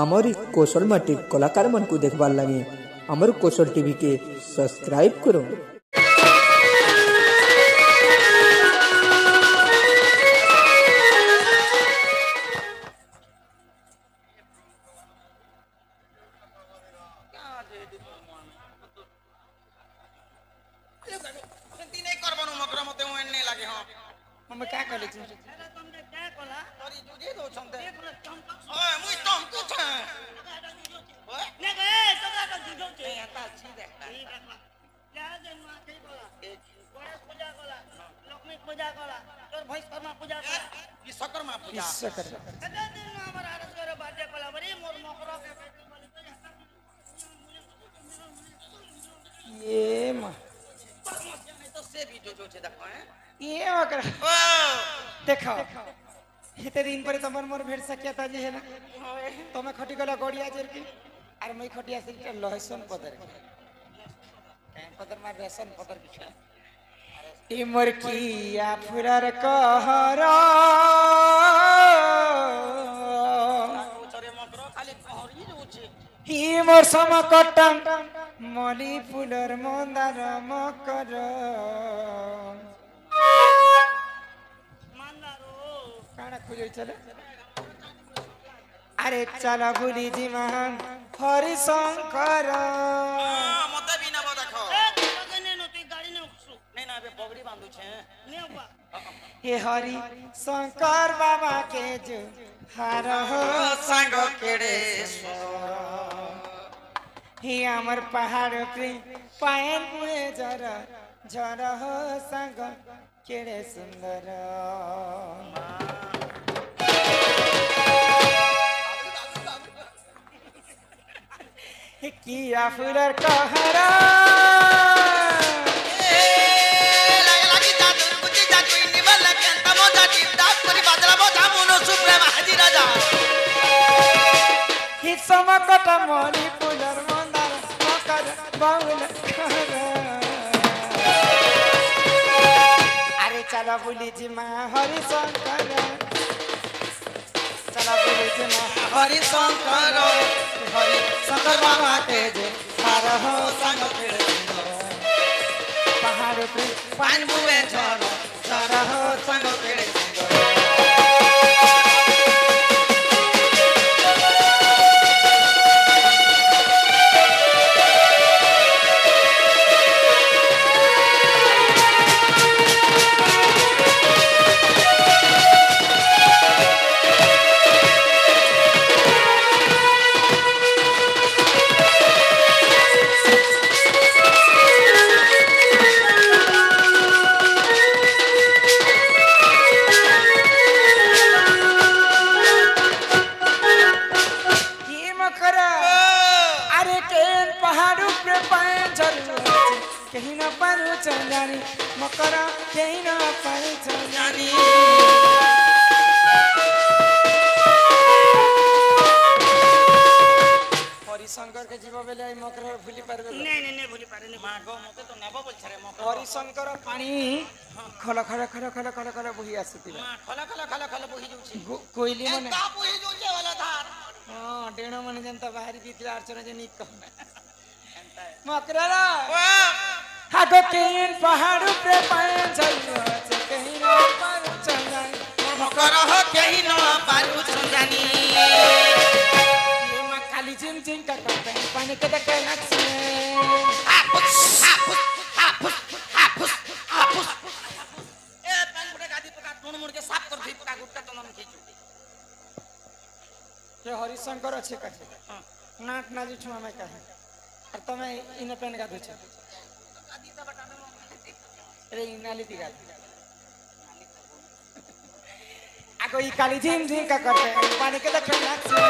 आमर कौशल माटी कलाकार मन को देखबार लगे आमर कौशल टीवी के सब्सक्राइब करो। क्या कर लीजिए और जुजे दो छंदे ओए मुई तो हम कुछ ओए ने गए तो का जुजो छे आता छी देखता क्या दिन मा के बोला गणेश पूजा कला लक्ष्मी पूजा कला तोर भैंसकर्मा पूजा कला विश्वकर्मा पूजा कदा दिन हमर आरस करे बाटे कला बरी मोर मकरा के ये मां तो से भी जुजो छे देखो हैं ये मकर देखो हेते दिन पर तमर मोर भेट सकिया था जे है ना तमे खटी गला गड़िया जेर की अरे मई खटिया से लहसुन पदर पदर मार रेशन पदर की ई मोर किया फुरार कहरा चरे मकर खाली कहरी जोचे ही मोर समकटन मली फुलर मंदार मकर चले अरे चला भूली जी महान हरि शंकर मते बिना देखो गने न तू गाड़ी ने उठसु नहीं ना बे पगड़ी बांधु छे ने बा हे हरि शंकर बाबा के जो हार हो संग केड़े हे अमर पहाड़ पे पायन में जरा जरा हो संग केड़े सुंदर किया फुलर कहरा लागी जादू बुद्धि जादू निबल केंत मोजा टिपदास परि बादला बोधा मुनो सुप्रेम हाजी राजा हि समकट मोली फुलर मंदार मकर बाउल कहरा अरे चला बुली जी मां हरि शंकर चला बुली जी मां हरि शंकर हरि शंकर बाबा के जे हार हो संग केड़े पहाड़ पे पान बुए झर झर हो संग केड़े कहीं ना पारू चंदानी मकरा कहीं ना पारू चंदानी हरिशंकर के जीव बेले मकरा भूली पारबे नहीं भूली पारे नहीं मागो मते तो नेबो बोल छरे मकरा हरिशंकर पानी खल खल खल खल खल खल बही आसुती खल खल खल खल बही जोछि कोइली माने का बही जोछि वाला धार हां डेणो माने जनता बाहरी दितला अर्चना जे निक मकरा हागो केन पहाड़ पे पाए चलो कहीं ना पर चंदानी मकर हो कहीं ना पर चंदानी ये मा खाली जिम जिम का करते पानी के तक नक्स हापुस ए पानी बड़े गादी पका टोन मुड़ के साफ कर दी पका गुटका तो हम खींचू ये हरिशंकर अच्छे कहे नाट ना जुछमा में कहे और तमे इन पेन का दुछ अरे इनाली दिगा आगो ई काली झिम झिम का करते पानी के लखन नाचे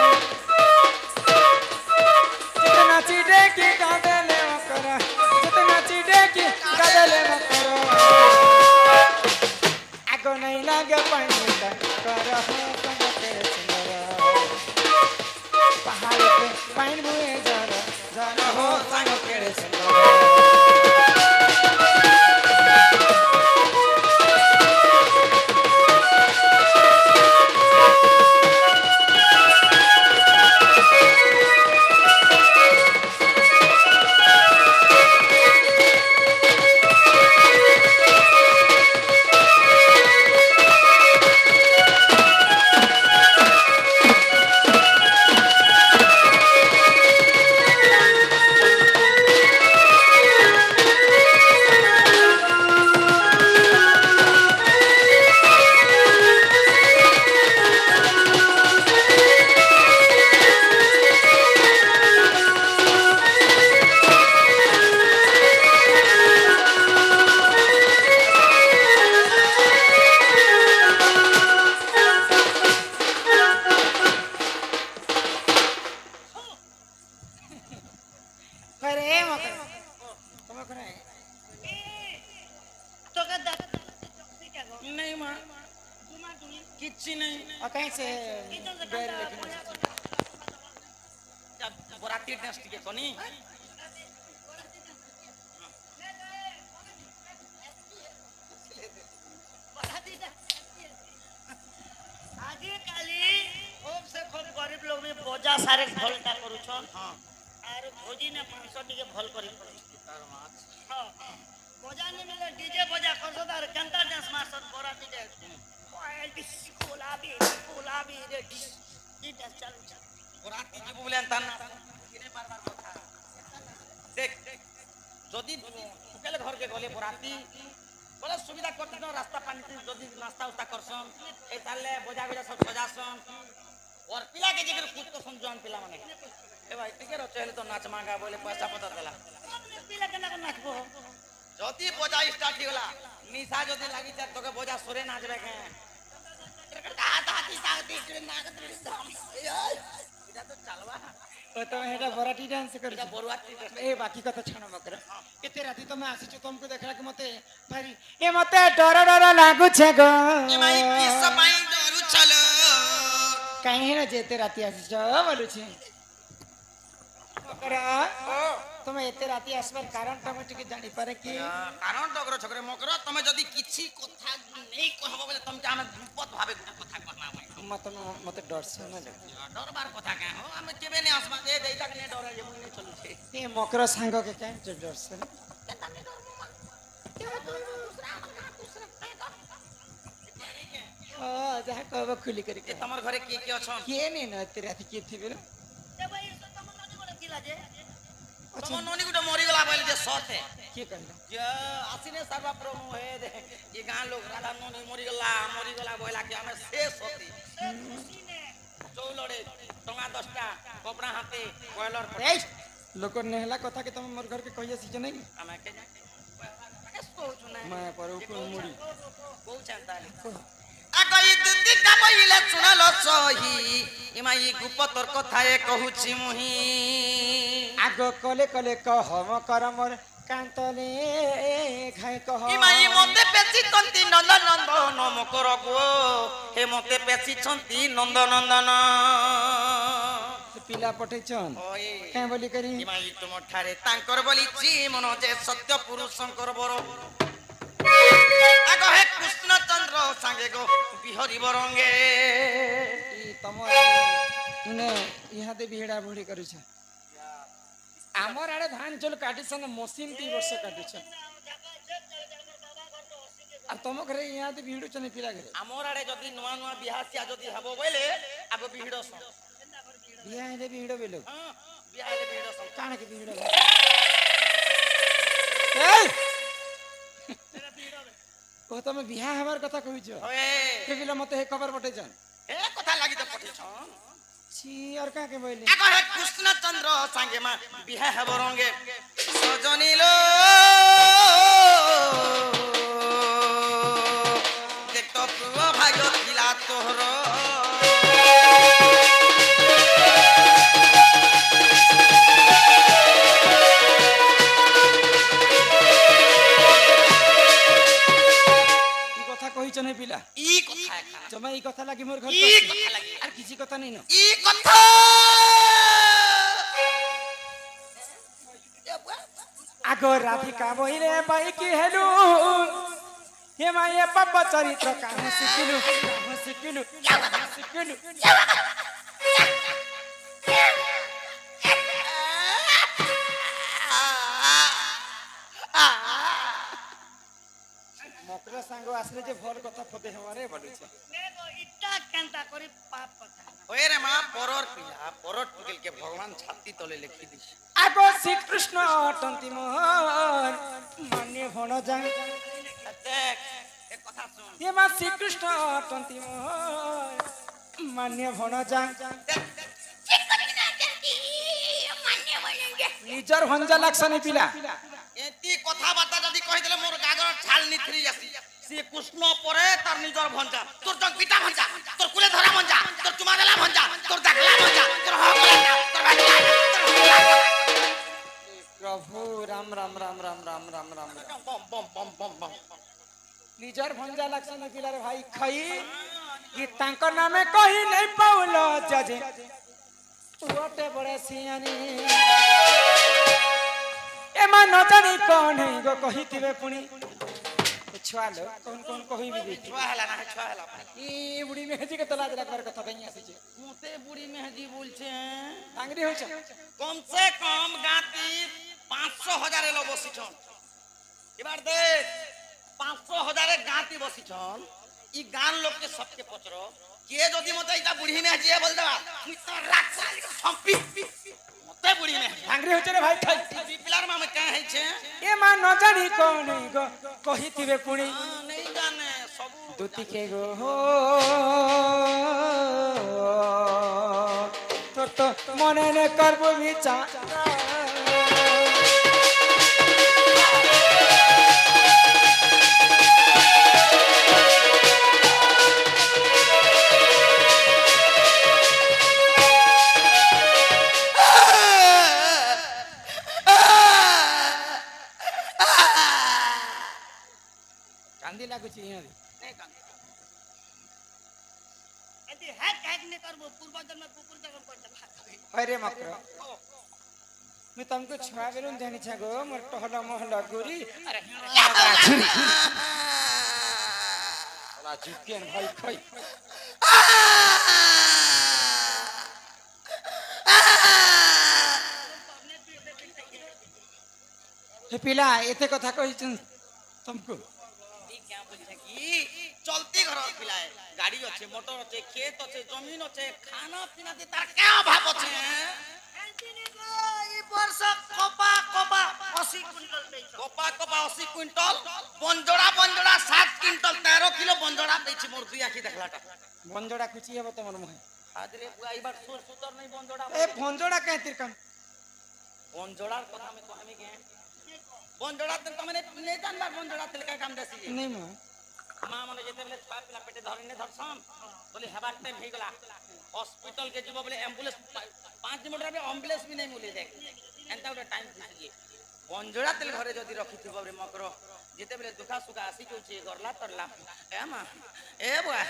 जितना चीडे की गादले मकरा जितना चीडे की गादले मकरा आगो नहीं लागे पानी का कर हो संग तेरे सुंदर पहाड़ पे पानी बुए जरा जरा हो संग तेरे सुंदर कुछ नहीं और कहीं से बैर लेकिन बराती डांस के कोनी गरीब लोग भी बजा सारे भलटा करूछन हां आरो भोजी ने 500 टिके भल करी हां बजा ने मिले डीजे बजा करसदार केंता डांस मास्टर बराती दे ओए गुलाबी रे ई डांस चालू बराती जे बोले तान किने बार কথা देख যদি उकेले घर के गले बराती बोले सुविधा करती न रास्ता पानी যদি नाश्ता उस्ता करसन ए ताले बजा बजा सब सजासन और पिला के जिगर कुछ तो समझान पिला माने ए भाई टिके रो चले तो नाच मांगा बोले पैसा पता देला पिला केना को नाचबो जदी बजा स्टार्ट होला निशा जदी लागी त तोके बजा सोरे नाचबे के इदा तो चलवा तो हेडा बराती डांस कर इदा बरुआती डांस ए बाकी कथा छाण मकर एते राती तो मैं आसी तुमको देखला कि मते भारी ए मते डर डर लागु छे गो ए भाई किस पाई डरू चलो कहीं ना जेते राती आसी छ बोलु छे मकर तुम एते राती आसबार कारण तम टिके जानि पारे कि कारण डगरो छकरे मकर तमे जदी किछि कथा नै कहबो बोले तम हम विपद भाबे कथा कहना मते डर से ना डरबार कथा का हो हम केबे नै आसमा दे देइता के नै डर जे मुई नै चलु छे ए मकर संग के काय डर से तमे डर ममा के दूसरा जहाँ कहब खुली करी ए तमर घरे के अछन के नै न एते राती के थिबे न ए भाई तम नदी बोले किला जे तम नोनी गुडा मरि गला बोले जे सते के कहला जे आसिने सर्व प्रभु हे दे ये गां लोग राधा नोनी मरि गला बोला कि हमें शेष होती चौलड़े टंगा 10टा कपड़ा हाथे कोयलर ए लोक नेहला कथा के तुम मोर घर के कहिया सीजे नहीं हमें के सोचु ना मैं पर ऊपर मुड़ी बहु चंताली आगई दुदी का बइले सुनलो सही इमाई गुप्तर कथाए कहूची मुही आगो कले कले कह मकर मोर कांतले घाय कह इमाई मते पेची तंती नंद नंदन मकर गो हे मते पेची छंती नंद नंदन पिला पठेछन ओए काय बोली करी इमाई तुम ठारे तांकर बोली ची मन जे सत्य पुरुष शंकर बर आगो हे कृष्ण चंद्र संगे गो बिहरी बरंगे ई तम इने यहाँ दे बिहड़ा बुढ़ी करू छ आमर आड़े धान चल काटी सन मशीन 2 वर्ष काटी छ आ तम घरे यहाँ दे बिहड़ो चने पिला घरे आमर आड़े जदी नुआ नुआ बिहासिया जदी हबो बोले आगो बिहड़ो स बिया हेले बिहड़ो बेलो हां बिहाले बिहड़ो स काने के बिहड़ो ए ओ तम बिहा हमार कथा कहू छ ओए के बिला मते हे खबर बटे जन ए कथा लागि त पठे छ छी और का के बोले आगो हे कृष्ण चंद्र संगे मा बिहा हबो रंगे सजनी लो देख तो भाग्य दिला तोहरो चने पिला ई कथा है जमा ई कथा लागी मोर घर ई कथा लागी आर किसी कथा नहीं न ई कथा आगो राधिका बहिले बाई की हेलु हे माये पाप चरित्र कहाँ सिकिलु मकर सांग आसले जे भल कथा फदे हमारे बोलु छ देखो इटा केंता करी पाप कथा ओए रे मां परर पिला परर टुकेल के भगवान छाती तले लिखि दिस आगो श्री कृष्ण अटंती मोहन मान्य भण जाय देख एक कथा सुन ये मा श्री कृष्ण अटंती मोहन मान्य भण जाय निजर भंजा लाक्सने पिला एती कथा बाता जदी कहि देले मोर गागर छाल निथरी जासी से कृष्ण परे तार निजर भंजा तोर जग पिता भंजा तोर कुले धरा भंजा तोर चुमा देला भंजा तोर दाखला भंजा तोर हकला तोर भागला प्रभु राम राम राम राम राम राम राम बम बम बम बम बम निजर भंजा लाक्सने पिला रे भाई खई कि तांको नामे कही नहीं पाउलो जजे ओटे बड़े सियानी एमा न जानी कौन है गो कहिथिबे पुनी छुआ लो कौन कहि भी छुआ हला ना छुआ हला ई बुढ़ी मेहदी के तला दिला कर कथा कहीं आसी छे मोते बुढ़ी मेहदी बोलछे टांगरी होछ कम से कम गाती 500,000 एलो बसिछन एबार देख 500,000 गाती बसिछन ई गान लोग के सबके पचरो के जदी मते इटा बुढ़ी मेहदी बोल देबा मुई तो राख छम्पी मते बुढ़ी मेहदी टांगरी होछ रे भाई खाई ई पिलार में का है छे एमा न जानी कौन है गो कहिथिबे पुनी नहीं जाने सब दुती के गो हो तो मने ने करबो विचार कांदी लागु छी यहाँ नहीं कांदी यदि हैक हैक नहीं करबो पूर्व जन्म कुकुर जन्म कर दबा अरे मकर मैं तुमको छुआ बेलुन जानी छागो मोर टहला मोहला गोरी अरे छुरी साला झुकेन भाई खई हे पिला एते कथा कहि तुमको क्या बोलछे कि चलती घर पिलाए गाड़ी अच्छे मोटर अच्छे खेत अच्छे जमीन अच्छे खाना पीना दे तार क्या अभाव अच्छे एंटिनी को ई वर्ष कपा 80 क्विंटल बेच कपा 80 क्विंटल बंजोड़ा 7 क्विंटल 13 किलो बंजोड़ा देछि मोर दुई आखी देखलाटा बंजोड़ा खुची हेबो तमर मुहे आदरे बुआ ई बार सुर सुतर नहीं बंजोड़ा ए बंजोड़ा कहे तिरकम बंजोड़ार কথা আমি কহামি কে বঞ্জড়া তেল তো মানে নেই জানবার বঞ্জড়া তেল কা কাম দেছি नहीं मो মা মনে যেতে বলে ছয় পিলা পেটে ধরে নে ধরছম বলে হেবার টাইম হই গলা হসপিটাল के जीव बोले एम्बुलेंस 5 मिनट रे एम्बुलेंस भी नहीं मिले देख एंता उटा टाइम दिसी बंजोड़ा तेल घरे जदी रखी थिबो रे मकर जेते बेले दुखा सुखा आसी जोचे गरला तरला ए मा ए बुआ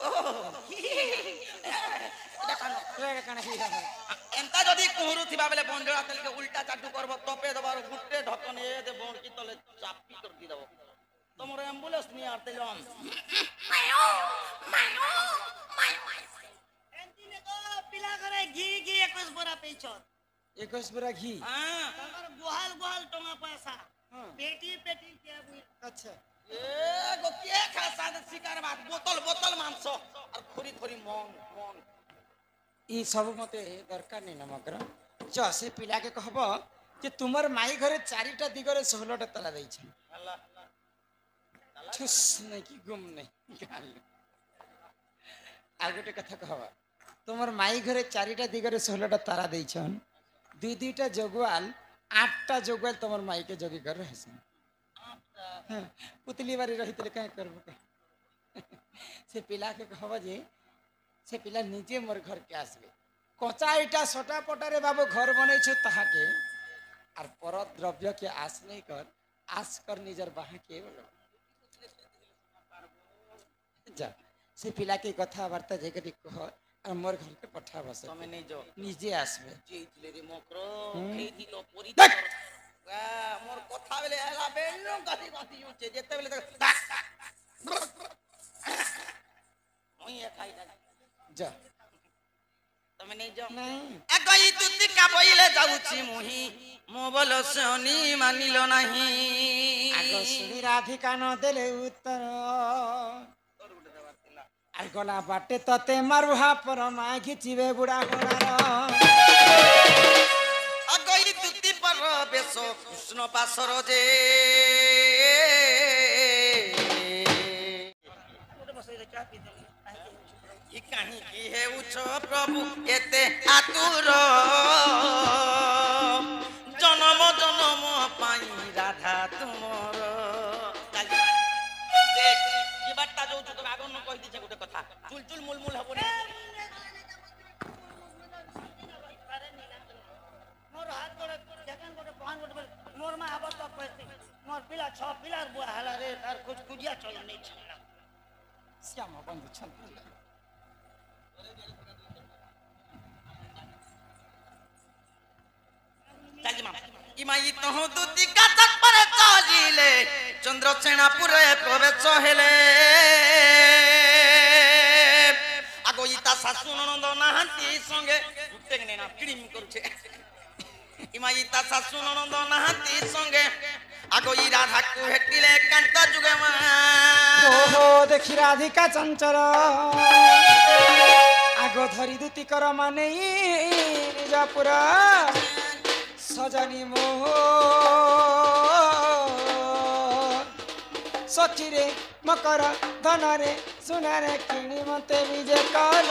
ओ देखानो रे कने की एंता जदी कुहरु थिबा बेले बंजोड़ा तेल के उल्टा चाटू करबो तपे दबार गुट्टे ढकन ए दे बोन की तले चापी कर दी दबो तमरे एम्बुलेंस नहीं आते जन एंटिनी को पिला करे घी 21 बोरा पेचो 21 बोरा घी हां तमर गोहाल टोमा पैसा पेटी के बुई अच्छा ए गो के खासा दे शिकार बात बोतल मांस और खोरी मन ई सब मते दरकार नहीं न मकर च से पिला के कहबो कि तुमर माई घरे चारिटा दिगरे 16टा तला दै छै अल्लाह ठुस नहीं कि गुम नहीं गाल आ गोटे कथा कहबा तुमर माई घरे चारिटा दिगरे 16टा तारा दै छन दुईटा जगवाल 8टा जगवाल तुमर माई के जगी कर रहे छन पुतली बारी रही तले काहे करबो से पिला के कहबा जे से पिला निजे मोर घर के आसबे कचा इटा सटा पटा रे बाबू घर बनै छ तहा के और पर द्रव्य के आस नहीं कर आस कर निजर बाहा के बोलो जा से पिला के कथा वार्ता जेकरी कह और मोर घर के पठा बस तमे नहीं जो निजे आसबे जेइतले रे मकर खेदी लो पोरी वा मोर कथा बेले आला बेनो गति उचे जेते बेले ओई खाई जा तमे नहीं जो नहीं आ गई तुति का बोइले जाउची मुही मो बोल सोनी मानिलो नहीं आगो सुनी राधिका न देले उत्तर আর গলা বাটে ততে মারুহা পর মাঘি চিবে বুড়া গোড়ার আগই তুতি পর বেশ কৃষ্ণ পাশর যে ই কাহি কি হেউছ প্রভু এতে আতুর জনম জনম পাই রাধা তুমর দেখ এই বার্তা যাও তো আগে ন কই দিছে গোটে কথা চুল মুলমুল হবনি मोर हाथ गोड़े जगन गोड़े पहन गोड़े मोर में आबत तो पैसे मोर पिला 6 पिलार बुआ हला रे तार कुछ कुजिया चल नहीं छला श्याम बंधु छंद इमाई तहु दुति का तक पर चालिले चंद्रसेनापुर प्रवेश हेले आगो इता सासु ननद नाहंती संगे गुटेगने ना क्रीम करूछे इमाई इता सासु ननद नाहंती संगे आगो ई राधा को हेटिले कांत जुगे मा ओहो देखि राधिका चंचल आगो धरी दुति कर माने निजापुर सजनी मोह सखी रे मकर धन रे सुना रे किणी मते विजय कर